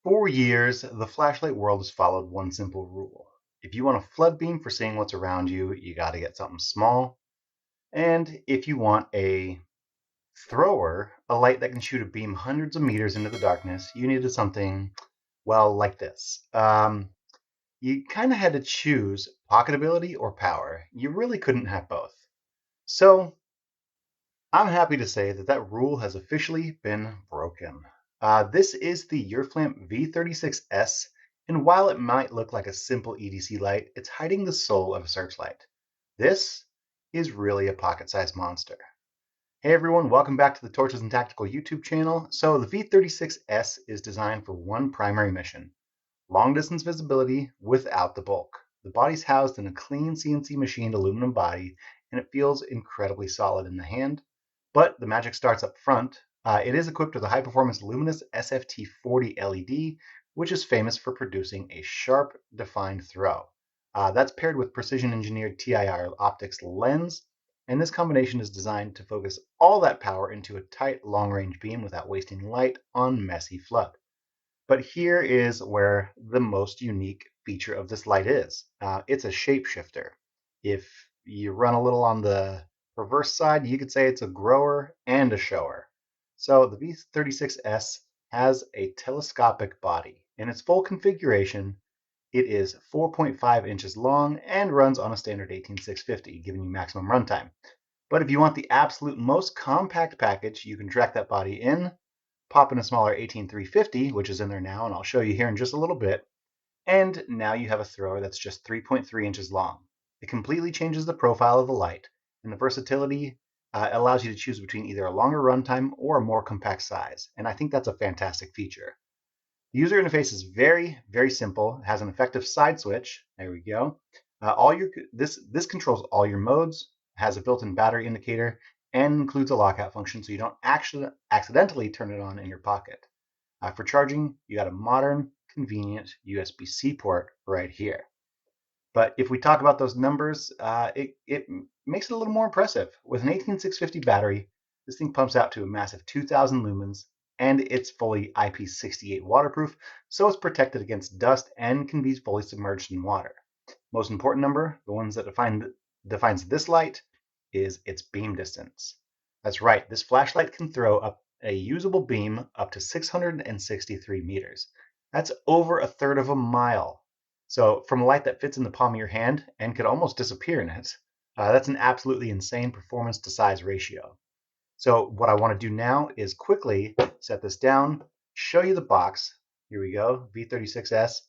For years, the flashlight world has followed one simple rule. If you want a flood beam for seeing what's around you, you got to get something small. And if you want a thrower, a light that can shoot a beam hundreds of meters into the darkness, you needed something, well, like this. You kind of had to choose pocketability or power. You really couldn't have both. So I'm happy to say that that rule has officially been broken. This is the urFLAMP V36S, and while it might look like a simple EDC light, it's hiding the soul of a searchlight. This is really a pocket-sized monster. Hey everyone, welcome back to the Torches and Tactical YouTube channel. So the V36S is designed for one primary mission: long-distance visibility without the bulk. The body's housed in a clean CNC machined aluminum body, and it feels incredibly solid in the hand. But the magic starts up front. It is equipped with a high-performance luminous SFT40 LED, which is famous for producing a sharp, defined throw. That's paired with precision-engineered TIR optics lens, and this combination is designed to focus all that power into a tight, long-range beam without wasting light on messy flood. But here is where the most unique feature of this light is. It's a shapeshifter. If you run a little on the reverse side, you could say it's a grower and a shower. So the V36S has a telescopic body. In its full configuration, it is 4.5 inches long and runs on a standard 18650, giving you maximum runtime. But if you want the absolute most compact package, you can track that body in, pop in a smaller 18350, which is in there now, and I'll show you here in just a little bit. And now you have a thrower that's just 3.3 inches long. It completely changes the profile of the light, and the versatility allows you to choose between either a longer runtime or a more compact size. And I think that's a fantastic feature. The user interface is very, very simple. It has an effective side switch. There we go. This controls all your modes, has a built-in battery indicator, and includes a lockout function so you don't actually accidentally turn it on in your pocket. For charging, you got a modern, convenient USB-C port right here. But if we talk about those numbers, it makes it a little more impressive. With an 18650 battery, this thing pumps out to a massive 2000 lumens, and it's fully IP68 waterproof, so it's protected against dust and can be fully submerged in water. Most important number, the ones that defines this light, is its beam distance. That's right, this flashlight can throw up a usable beam up to 663 meters. That's over a third of a mile. So from a light that fits in the palm of your hand and could almost disappear in it, that's an absolutely insane performance to size ratio. So what I want to do now is quickly set this down, show you the box. Here we go, V36S.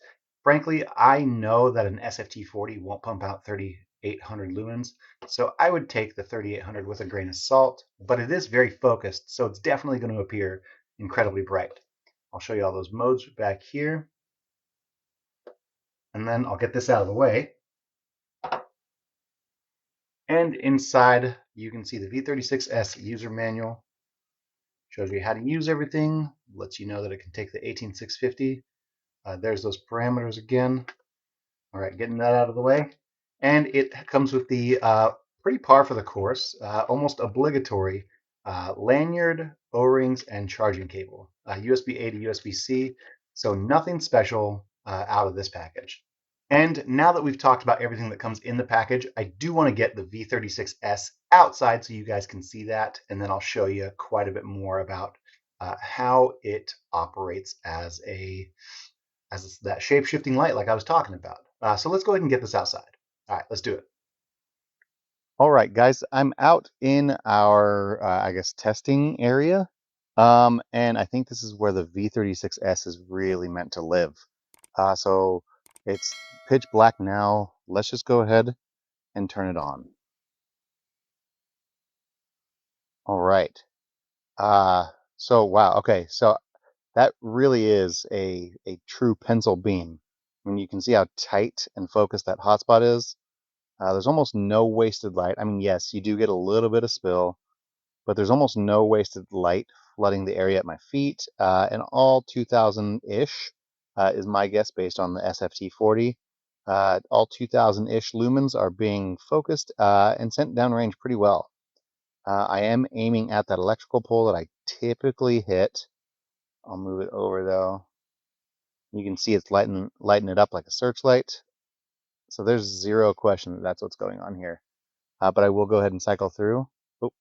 Frankly, I know that an SFT40 won't pump out 3800 lumens, so I would take the 3800 with a grain of salt, but it is very focused, so it's definitely going to appear incredibly bright. I'll show you all those modes back here, and then I'll get this out of the way. And inside, you can see the V36S user manual. Shows you how to use everything, lets you know that it can take the 18650. There's those parameters again. All right, getting that out of the way. And it comes with the pretty par for the course, almost obligatory lanyard, O-rings, and charging cable. USB-A to USB-C, so nothing special out of this package. And now that we've talked about everything that comes in the package, I do want to get the V36S outside so you guys can see that, and then I'll show you quite a bit more about how it operates as that shape-shifting light like I was talking about. So let's go ahead and get this outside. All right, let's do it. All right, guys, I'm out in our, I guess, testing area. And I think this is where the V36S is really meant to live. So it's pitch black now. Let's just go ahead and turn it on. All right. So wow. Okay. So that really is a true pencil beam. I mean, you can see how tight and focused that hotspot is. There's almost no wasted light. I mean, yes, you do get a little bit of spill, but there's almost no wasted light flooding the area at my feet. And all 2000-ish is my guess based on the SFT40. All 2000-ish lumens are being focused and sent downrange pretty well. I am aiming at that electrical pole that I typically hit. I'll move it over though. You can see it's lighting it up like a searchlight. So there's zero question that that's what's going on here. But I will go ahead and cycle through. Oop.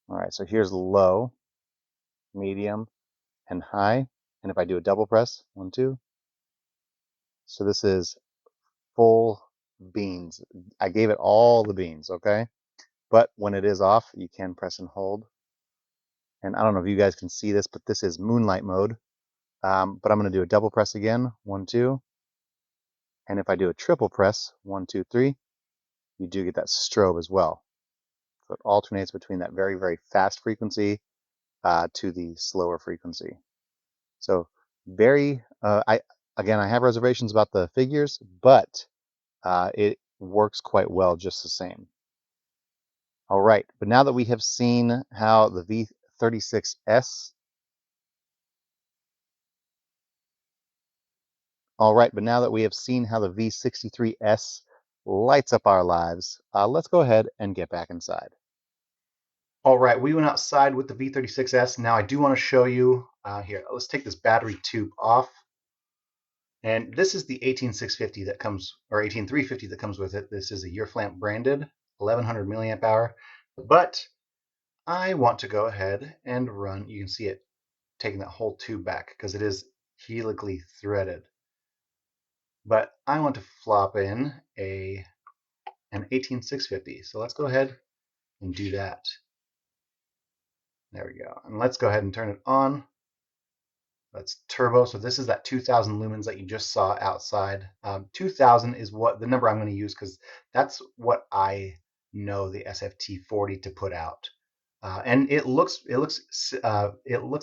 All right, so here's low, medium, and high. And if I do a double press, 1, 2. So this is full beans. I gave it all the beans, okay? But when it is off, you can press and hold. And I don't know if you guys can see this, but this is moonlight mode. But I'm going to do a double press again, 1, 2. And if I do a triple press, 1, 2, 3, you do get that strobe as well. So it alternates between that very, very fast frequency to the slower frequency. So I have reservations about the figures, but it works quite well just the same. All right, but now that we have seen how the V36S All right, but now that we have seen how the V63S lights up our lives, let's go ahead and get back inside. All right, we went outside with the V36S. Now I do want to show you here. Let's take this battery tube off. And this is the 18650 that comes, or 18350 that comes with it. This is a urFLAMP branded 1100 milliamp hour. But I want to go ahead and run, you can see it taking that whole tube back because it is helically threaded. But I want to flop in an 18650. So let's go ahead and do that. There we go. And let's go ahead and turn it on. Let's turbo. So this is that 2000 lumens that you just saw outside. 2000 is what the number I'm going to use because that's what I know the SFT40 to put out. And it looks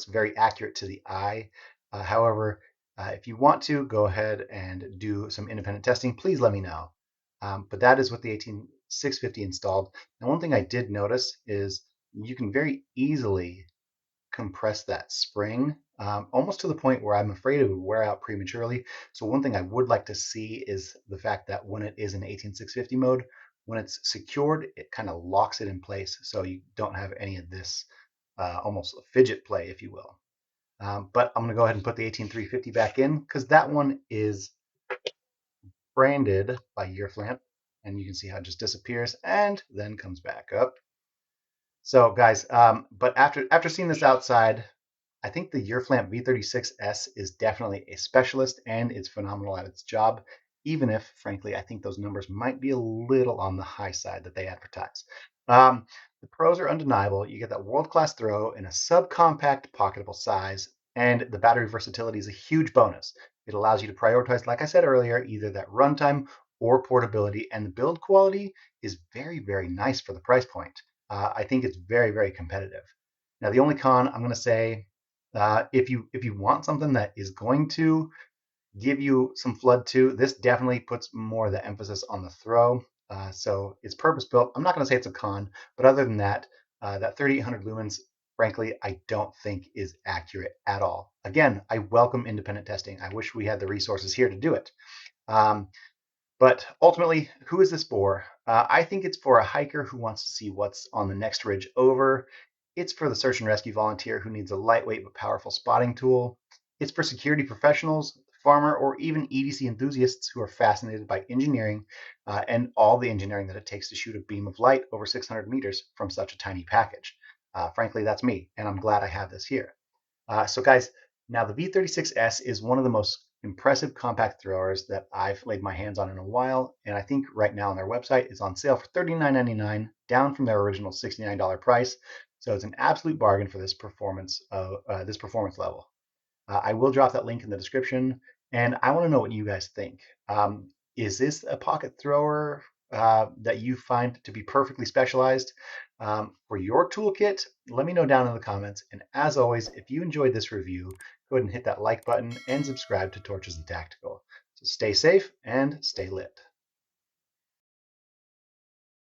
very accurate to the eye. However, if you want to go ahead and do some independent testing, please let me know. But that is what the 18650 installed. Now, one thing I did notice is you can very easily compress that spring almost to the point where I'm afraid it would wear out prematurely. So one thing I would like to see is the fact that when it is in 18650 mode, when it's secured, it kind of locks it in place so you don't have any of this almost fidget play, if you will. But I'm going to go ahead and put the 18350 back in because that one is branded by urFLAMP, and you can see how it just disappears and then comes back up. So guys, but after seeing this outside, I think the urFLAMP V36S is definitely a specialist and it's phenomenal at its job, even if, frankly, I think those numbers might be a little on the high side that they advertise. The pros are undeniable. You get that world-class throw in a subcompact, pocketable size, and the battery versatility is a huge bonus. It allows you to prioritize, like I said earlier, either that runtime or portability, and the build quality is very, very nice for the price point. I think it's very, very competitive. Now, the only con I'm going to say, if you want something that is going to give you some flood too, this definitely puts more of the emphasis on the throw. So it's purpose built. I'm not going to say it's a con, but other than that, that 3800 lumens, frankly, I don't think is accurate at all. Again, I welcome independent testing. I wish we had the resources here to do it. But ultimately, who is this for? I think it's for a hiker who wants to see what's on the next ridge over. It's for the search and rescue volunteer who needs a lightweight but powerful spotting tool. It's for security professionals, farmer, or even EDC enthusiasts who are fascinated by engineering and all the engineering that it takes to shoot a beam of light over 600 meters from such a tiny package. Frankly, that's me, and I'm glad I have this here. So guys, now the V36S is one of the most impressive compact throwers that I've laid my hands on in a while, and I think right now on their website is on sale for $39.99, down from their original $69 price. So it's an absolute bargain for this performance level. I will drop that link in the description, and I want to know what you guys think. Is this a pocket thrower that you find to be perfectly specialized for your toolkit? Let me know down in the comments. And as always, if you enjoyed this review, go ahead and hit that like button and subscribe to Torches and Tactical. So stay safe and stay lit.